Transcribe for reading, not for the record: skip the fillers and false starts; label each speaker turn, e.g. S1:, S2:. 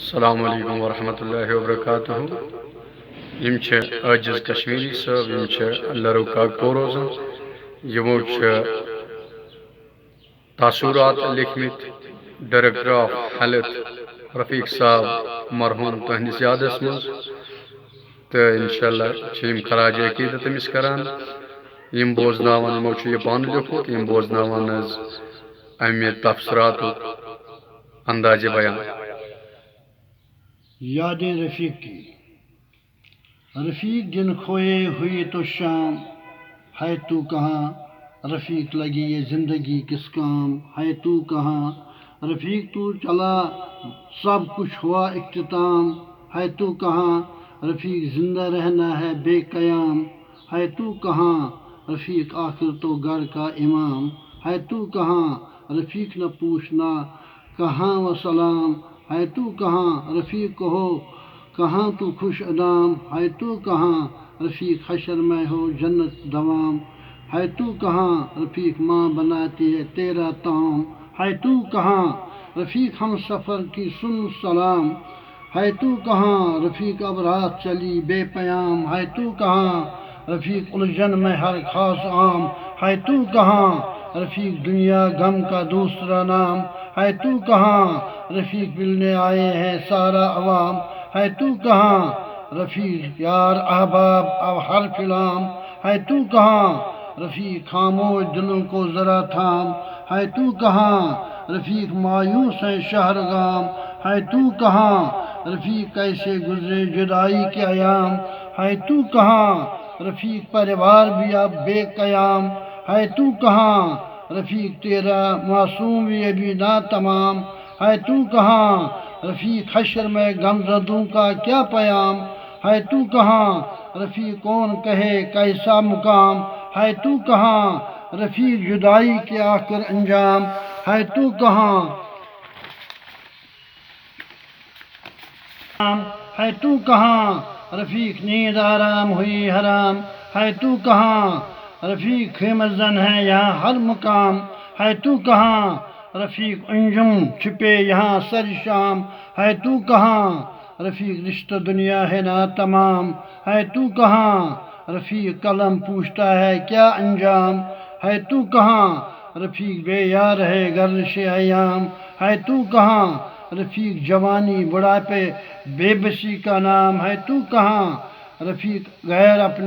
S1: السلام علیکم ورحمۃ اللہ وبرکاتہ عاجز کشمیری صاحب لرو کاکپور روزان یمو تاثرات لکھمت ڈائریکٹر آف ہیلتھ رفیق صاحب مرحوم تہندس یادس مز تو انشاءاللہ خراج عقیدت امس کران یم بوزناوان یمو یہ پان لیوکھمت یم بوزناوان امہ تبصرات انداز بیان
S2: یاد رفیق کی رفیق جن کھوئے ہوئی تو شام ہے تو کہاں رفیق لگی یہ زندگی کس کام ہے تو کہاں رفیق تو چلا سب کچھ ہوا اختتام ہے تو کہاں رفیق زندہ رہنا ہے بے قیام ہے تو کہاں رفیق آخر تو گھر کا امام ہے تو کہاں رفیق نہ پوچھنا کہاں و سلام ہے تو کہاں رفیق کہو کہاں تو خوش ادام ہے تو کہاں رفیق حشر میں ہو جنت دوام ہے تو کہاں رفیق ماں بناتی ہے تیرا طعام ہے تو کہاں رفیق ہم سفر کی سن سلام ہے تو کہاں رفیق اب رات چلی بے پیام ہے تو کہاں رفیق الجھن میں ہر خاص عام ہے تو کہاں رفیق دنیا غم کا دوسرا نام ہے تو کہاں رفیق ملنے آئے ہیں سارا عوام ہے تو کہاں رفیق یار احباب اب ہر فلام ہے تو کہاں رفیق خاموش دلوں کو ذرا تھام ہے تو کہاں رفیق مایوس ہے شہرگام ہے تو کہاں رفیق کیسے گزرے جدائی کے ایام ہے تو کہاں رفیق پریوار بھی اب بے قیام ہے تو کہاں رفیق تیرا معصوم بھی ابھی نہ تمام ہے تو کہاں رفیق حشر میں غمزدوں کا کیا پیام ہے تو کہاں رفیق کون کہے کیسا مقام ہے تو کہاں رفیق جدائی کے آخر انجام ہے تو کہاں ہے تو کہاں رفیق نیند آرام ہوئی حرام ہے تو کہاں رفیق خیمزن ہے یہاں ہر مقام ہے تو کہاں رفیق انجم چھپے یہاں سر شام ہے تو کہاں رفیق رشتہ دنیا ہے نا تمام ہے تو کہاں رفیق قلم پوچھتا ہے کیا انجام ہے تو کہاں رفیق بے یار ہے گردش ایام ہے تو کہاں رفیق جوانی بڑھاپے بے بسی کا نام ہے تو کہاں رفیق غیر اپنے